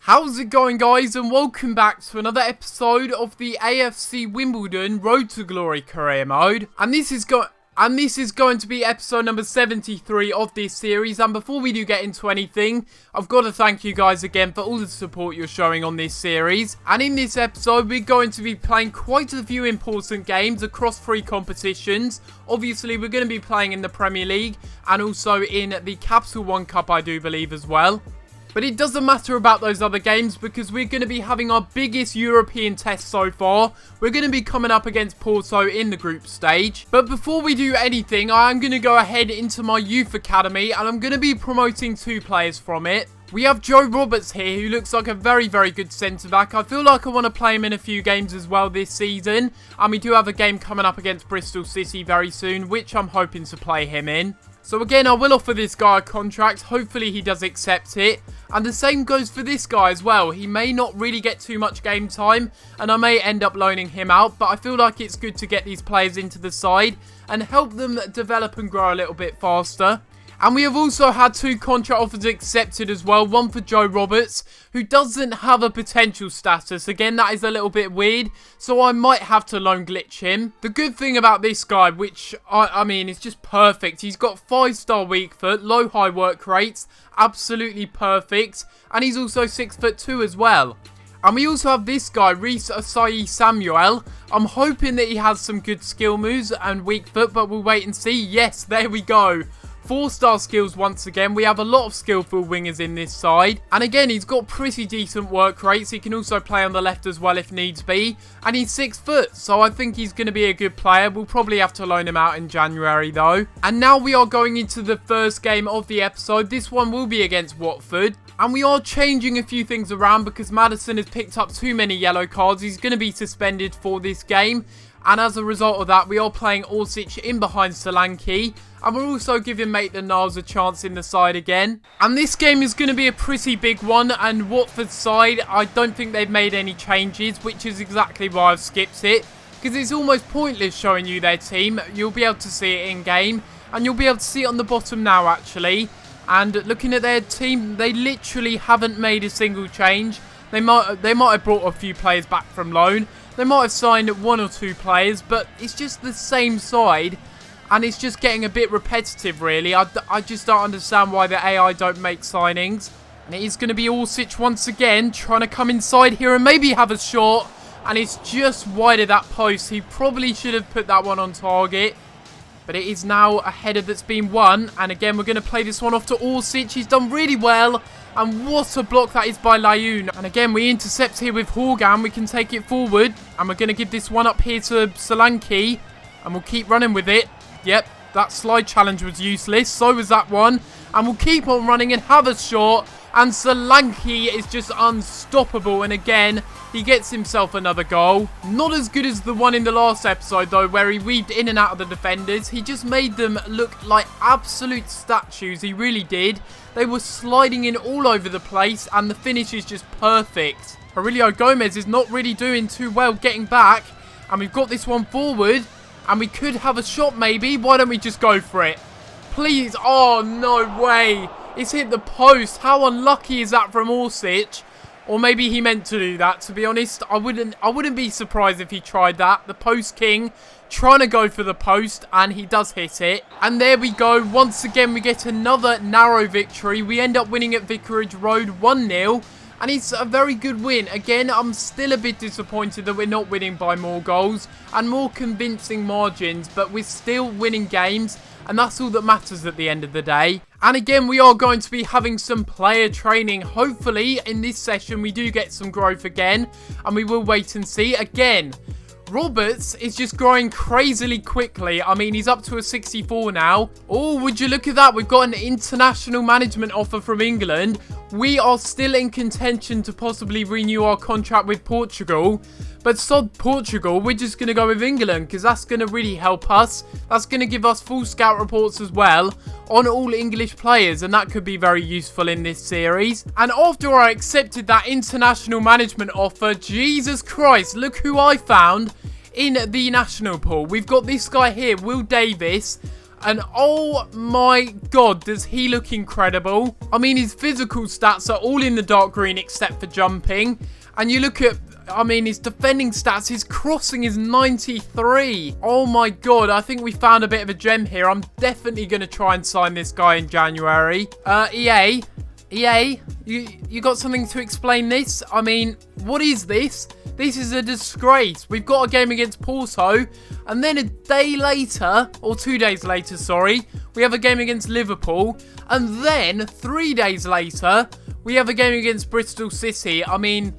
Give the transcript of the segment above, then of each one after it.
How's it going, guys, and welcome back to another episode of the AFC Wimbledon Road to Glory Career Mode. And this is going to be episode number 73 of this series. And before we do get into anything, I've got to thank you guys again for all the support you're showing on this series. And in this episode, we're going to be playing quite a few important games across 3 competitions. Obviously, we're going to be playing in the Premier League and also in the Capital One Cup, I do believe, as well. But it doesn't matter about those other games because we're going to be having our biggest European test so far. We're going to be coming up against Porto in the group stage. But before we do anything, I am going to go ahead into my youth academy and I'm going to be promoting 2 players from it. We have Joe Roberts here, who looks like a very, very good centre-back. I feel like I want to play him in a few games as well this season. And we do have a game coming up against Bristol City very soon, which I'm hoping to play him in. So again, I will offer this guy a contract. Hopefully he does accept it. And the same goes for this guy as well. He may not really get too much game time and I may end up loaning him out. But I feel like it's good to get these players into the side and help them develop and grow a little bit faster. And we have also had 2 contract offers accepted as well. One for Joe Roberts, who doesn't have a potential status. Again, that is a little bit weird, so I might have to loan glitch him. The good thing about this guy, which, I mean, is just perfect. He's got 5-star weak foot, low high work rates, absolutely perfect. And he's also 6'2" as well. And we also have this guy, Reece Asai Samuel. I'm hoping that he has some good skill moves and weak foot, but we'll wait and see. Yes, there we go. 4-star skills once again. We have a lot of skillful wingers in this side. And again, he's got pretty decent work rates. He can also play on the left as well if needs be. And he's 6 foot, so I think he's going to be a good player. We'll probably have to loan him out in January though. And now we are going into the first game of the episode. This one will be against Watford. And we are changing a few things around because Maddison has picked up too many yellow cards. He's going to be suspended for this game. And as a result of that, we are playing Orsic in behind Solanke. And we're also giving Maitland-Niles a chance in the side again. And this game is going to be a pretty big one. And Watford's side, I don't think they've made any changes, which is exactly why I've skipped it. Because it's almost pointless showing you their team. You'll be able to see it in game. And you'll be able to see it on the bottom now, actually. And looking at their team, they literally haven't made a single change. They might have brought a few players back from loan. They might have signed 1 or 2 players, but it's just the same side. And it's just getting a bit repetitive, really. I just don't understand why the AI don't make signings. And it is going to be Orsic once again, trying to come inside here and maybe have a shot. And it's just wide of that post. He probably should have put that one on target. But it is now a header that's been won. And again, we're going to play this one off to Orsic. He's done really well. And what a block that is by Layoun. And again, we intercept here with Horgan. We can take it forward. And we're going to give this one up here to Solanke. And we'll keep running with it. Yep, that slide challenge was useless. So was that one. And we'll keep on running and have a shot. And Solanke is just unstoppable. And again, he gets himself another goal. Not as good as the one in the last episode, though, where he weaved in and out of the defenders. He just made them look like absolute statues. He really did. They were sliding in all over the place. And the finish is just perfect. Aurelio Gomez is not really doing too well getting back. And we've got this one forward. And we could have a shot, maybe. Why don't we just go for it? Please. Oh, no way. It's hit the post. How unlucky is that from Orsic? Or maybe he meant to do that, to be honest. I wouldn't be surprised if he tried that. The post king trying to go for the post, and he does hit it. And there we go. Once again, we get another narrow victory. We end up winning at Vicarage Road 1-0. And it's a very good win. Again, I'm still a bit disappointed that we're not winning by more goals and more convincing margins. But we're still winning games. And that's all that matters at the end of the day. And again, we are going to be having some player training. Hopefully, in this session, we do get some growth again. And we will wait and see. Again, Roberts is just growing crazily quickly. I mean, he's up to a 64 now. Oh, would you look at that? We've got an international management offer from England. We are still in contention to possibly renew our contract with Portugal. But sod Portugal, we're just going to go with England because that's going to really help us. That's going to give us full scout reports as well on all English players, and that could be very useful in this series. And after I accepted that international management offer, Jesus Christ, look who I found in the national pool. We've got this guy here, Will Davis. And oh my god, does he look incredible. I mean, his physical stats are all in the dark green except for jumping. And you look at, I mean, his defending stats, his crossing is 93. Oh my god, I think we found a bit of a gem here. I'm definitely going to try and sign this guy in January. EA, you got something to explain this? I mean, what is this? This is a disgrace. We've got a game against Porto, and then a day later, or 2 days later, sorry, we have a game against Liverpool, and then 3 days later, we have a game against Bristol City. I mean,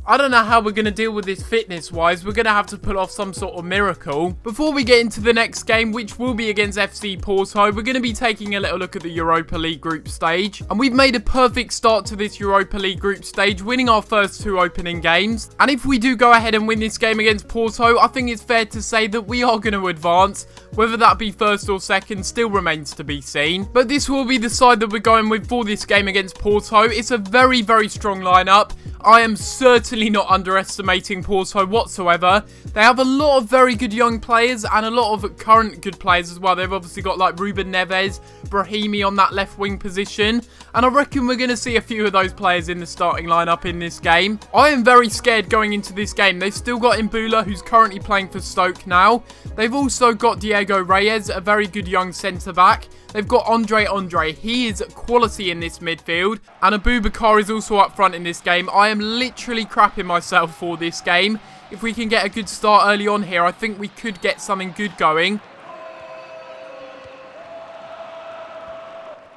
I don't know how we're going to deal with this fitness-wise. We're going to have to pull off some sort of miracle. Before we get into the next game, which will be against FC Porto, we're going to be taking a little look at the Europa League group stage. And we've made a perfect start to this Europa League group stage, winning our first 2 opening games. And if we do go ahead and win this game against Porto, I think it's fair to say that we are going to advance. Whether that be first or second still remains to be seen. But this will be the side that we're going with for this game against Porto. It's a very, very strong lineup. I am certainly not underestimating Porto whatsoever. They have a lot of very good young players and a lot of current good players as well. They've obviously got like Ruben Neves, Brahimi on that left wing position. And I reckon we're going to see a few of those players in the starting lineup in this game. I am very scared going into this game. They've still got Mbula, who's currently playing for Stoke now. They've also got Diego Reyes, a very good young centre-back. They've got Andre. He is quality in this midfield. And Abubakar is also up front in this game. I am literally crapping myself for this game. If we can get a good start early on here, I think we could get something good going.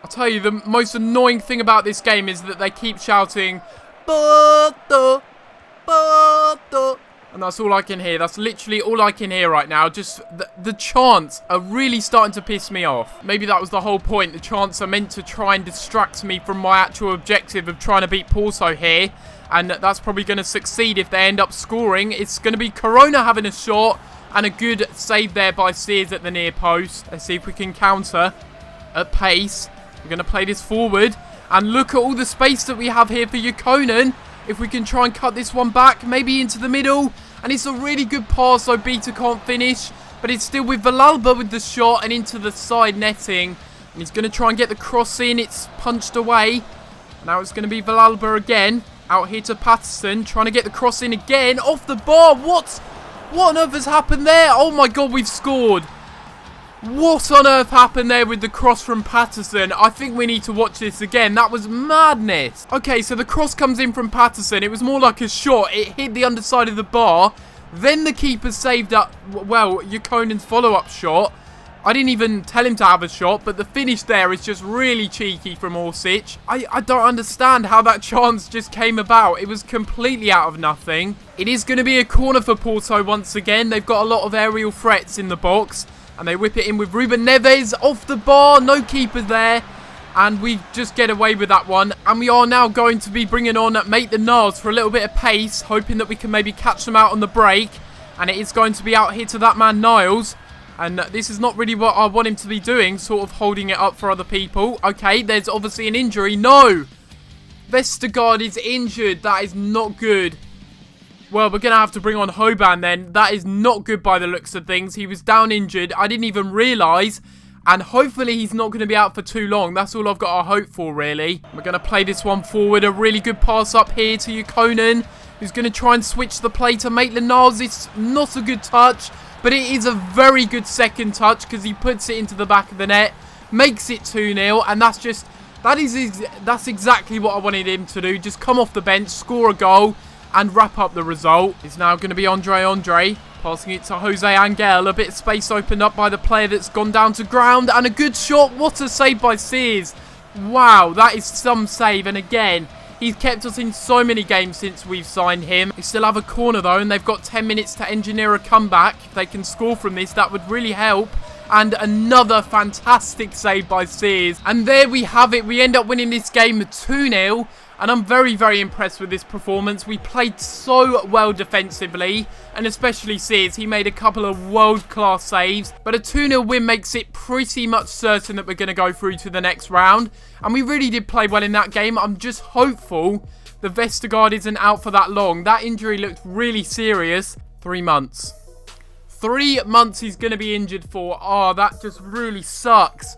I'll tell you, the most annoying thing about this game is that they keep shouting, Porto, Porto. And that's all I can hear. That's literally all I can hear right now. Just the chants are really starting to piss me off. Maybe that was the whole point. The chants are meant to try and distract me from my actual objective of trying to beat Porto here. And that's probably going to succeed if they end up scoring. It's going to be Corona having a shot. And a good save there by Sears at the near post. Let's see if we can counter at pace. We're going to play this forward. And look at all the space that we have here for Yukonen. If we can try and cut this one back, maybe into the middle. And it's a really good pass, so Beta can't finish. But it's still with Villalba with the shot and into the side netting. And he's going to try and get the cross in. It's punched away. Now it's going to be Villalba again. Out here to Patterson, trying to get the cross in again. Off the bar. What on earth has happened there? Oh my god, we've scored. What on earth happened there with the cross from Patterson? I think we need to watch this again. That was madness. Okay, so the cross comes in from Patterson. It was more like a shot. It hit the underside of the bar. Then the keeper saved up, well, Yukonen's follow-up shot. I didn't even tell him to have a shot, but the finish there is just really cheeky from Orsic. I don't understand how that chance just came about. It was completely out of nothing. It is going to be a corner for Porto once again. They've got a lot of aerial threats in the box. And they whip it in with Ruben Neves off the bar. No keeper there. And we just get away with that one. And we are now going to be bringing on Maitland-Niles for a little bit of pace. Hoping that we can maybe catch them out on the break. And it is going to be out here to that man Niles. And this is not really what I want him to be doing. Sort of holding it up for other people. Okay, there's obviously an injury. No! Vestergaard is injured. That is not good. Well, we're going to have to bring on Hoban then. That is not good by the looks of things. He was down injured. I didn't even realise. And hopefully he's not going to be out for too long. That's all I've got to hope for, really. We're going to play this one forward. A really good pass up here to Yukonen, who's going to try and switch the play to Maitland-Niles. It's not a good touch, but it is a very good second touch because he puts it into the back of the net. Makes it 2-0. And that's exactly what I wanted him to do. Just come off the bench, score a goal, and wrap up the result. It's now going to be Andre. Passing it to Jose Angel. A bit of space opened up by the player that's gone down to ground. And a good shot. What a save by Sears. Wow, that is some save. And again, he's kept us in so many games since we've signed him. They still have a corner though, and they've got 10 minutes to engineer a comeback. If they can score from this, that would really help. And another fantastic save by Sears. And there we have it. We end up winning this game 2-0. And I'm very, very impressed with this performance. We played so well defensively. And especially Sears. He made a couple of world-class saves. But a 2-0 win makes it pretty much certain that we're going to go through to the next round. And we really did play well in that game. I'm just hopeful the Vestergaard isn't out for that long. That injury looked really serious. 3 months. 3 months he's going to be injured for. Oh, that just really sucks.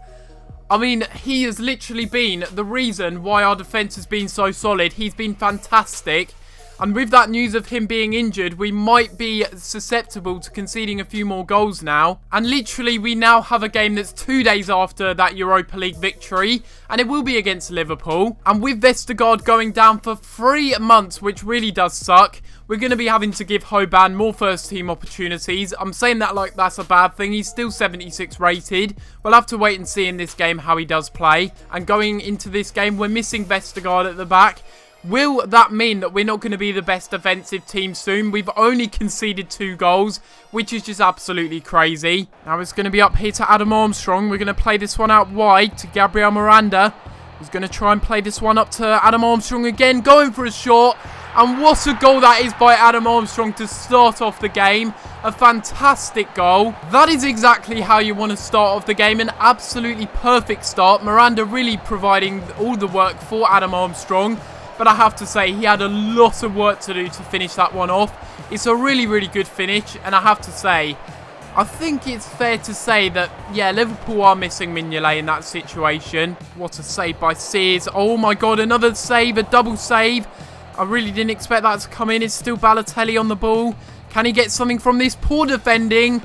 I mean, he has literally been the reason why our defence has been so solid. He's been fantastic. And with that news of him being injured, we might be susceptible to conceding a few more goals now. And literally, we now have a game that's 2 days after that Europa League victory. And it will be against Liverpool. And with Vestergaard going down for 3 months, which really does suck, we're going to be having to give Hoban more first team opportunities. I'm saying that like that's a bad thing. He's still 76 rated. We'll have to wait and see in this game how he does play. And going into this game, we're missing Vestergaard at the back. Will that mean that we're not going to be the best defensive team soon? We've only conceded 2 goals, which is just absolutely crazy. Now it's going to be up here to Adam Armstrong. We're going to play this one out wide to Gabriel Miranda. He's going to try and play this one up to Adam Armstrong again, going for a shot. And what a goal that is by Adam Armstrong to start off the game. A fantastic goal. That is exactly how you want to start off the game. An absolutely perfect start. Miranda really providing all the work for Adam Armstrong. But I have to say, he had a lot of work to do to finish that one off. It's a really, really good finish. And I have to say, I think it's fair to say that, yeah, Liverpool are missing Mignolet in that situation. What a save by Sears. Oh my God, another save, a double save. I really didn't expect that to come in. It's still Balotelli on the ball. Can he get something from this? Poor defending.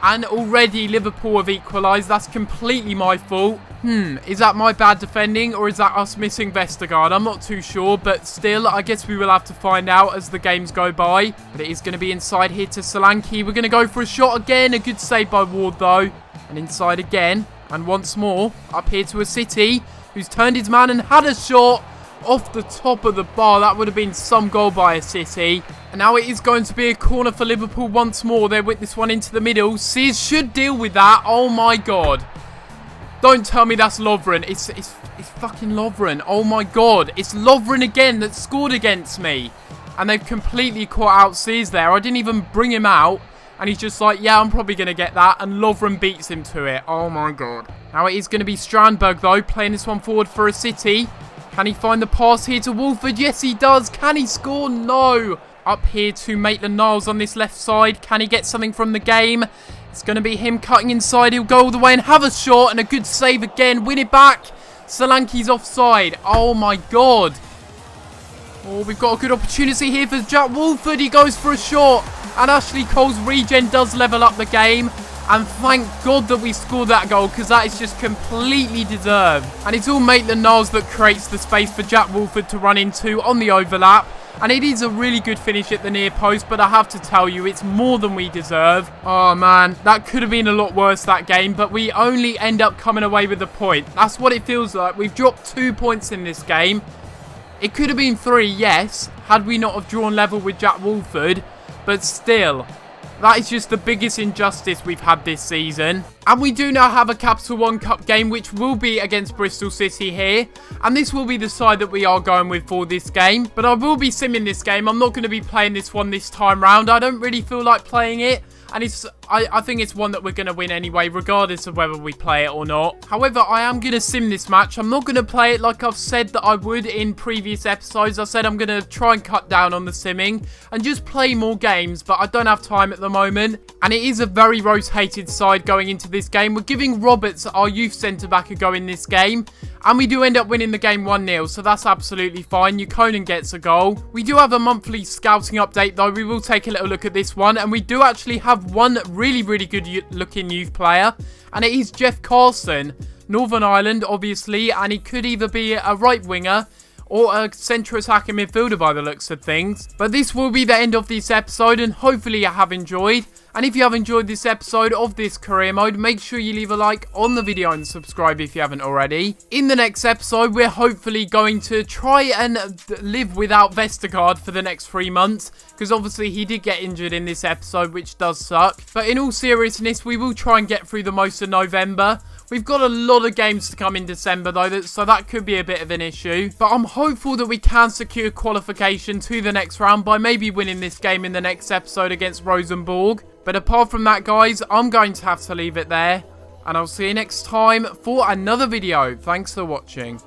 And already Liverpool have equalised. That's completely my fault. Is that my bad defending or is that us missing Vestergaard? I'm not too sure, but still, I guess we will have to find out as the games go by. But it is going to be inside here to Solanke. We're going to go for a shot again. A good save by Ward, though. And inside again. And once more, up here to a City, who's turned his man and had a shot off the top of the bar. That would have been some goal by a City. And now it is going to be a corner for Liverpool once more. They whip this one into the middle. Sears should deal with that. Oh my God. Don't tell me that's Lovren. It's fucking Lovren. Oh my God. It's Lovren again that scored against me. And they've completely caught out Sears there. I didn't even bring him out. And he's just like, yeah, I'm probably going to get that. And Lovren beats him to it. Oh my God. Now it is going to be Strandberg though. Playing this one forward for a City. Can he find the pass here to Watford? Yes, he does. Can he score? No. Up here to Maitland-Niles on this left side. Can he get something from the game? It's going to be him cutting inside. He'll go all the way and have a shot. And a good save again. Win it back. Solanke's offside. Oh, my God. Oh, we've got a good opportunity here for Jack Watford. He goes for a shot. And Ashley Cole's regen does level up the game. And thank God that we scored that goal because that is just completely deserved. And it's all Maitland-Niles that creates the space for Jack Watford to run into on the overlap. And it is a really good finish at the near post, but I have to tell you, it's more than we deserve. Oh, man, that could have been a lot worse, that game, but we only end up coming away with a point. That's what it feels like. We've dropped 2 points in this game. It could have been 3, yes, had we not have drawn level with Jack Watford, but still, that is just the biggest injustice we've had this season. And we do now have a Capital One Cup game, which will be against Bristol City here. And this will be the side that we are going with for this game. But I will be simming this game. I'm not going to be playing this one this time round. I don't really feel like playing it. And I think it's one that we're going to win anyway, regardless of whether we play it or not. However, I am going to sim this match. I'm not going to play it like I've said that I would in previous episodes. I said I'm going to try and cut down on the simming and just play more games, but I don't have time at the moment. And it is a very rotated side going into this game. We're giving Roberts, our youth centre-back, a go in this game. And we do end up winning the game 1-0, so that's absolutely fine. Yukonen gets a goal. We do have a monthly scouting update, though. We will take a little look at this one. And we do actually have one really, really good looking youth player. And it is Jeff Carson. Northern Ireland, obviously. And he could either be a right winger or a central attacking midfielder by the looks of things. But this will be the end of this episode, and hopefully you have enjoyed. And if you have enjoyed this episode of this career mode, make sure you leave a like on the video and subscribe if you haven't already. In the next episode, we're hopefully going to try and live without Vestergaard for the next 3 months, because obviously he did get injured in this episode, which does suck. But in all seriousness, we will try and get through the most of November. We've got a lot of games to come in December though, so that could be a bit of an issue. But I'm hopeful that we can secure qualification to the next round by maybe winning this game in the next episode against Rosenborg. But apart from that, guys, I'm going to have to leave it there. And I'll see you next time for another video. Thanks for watching.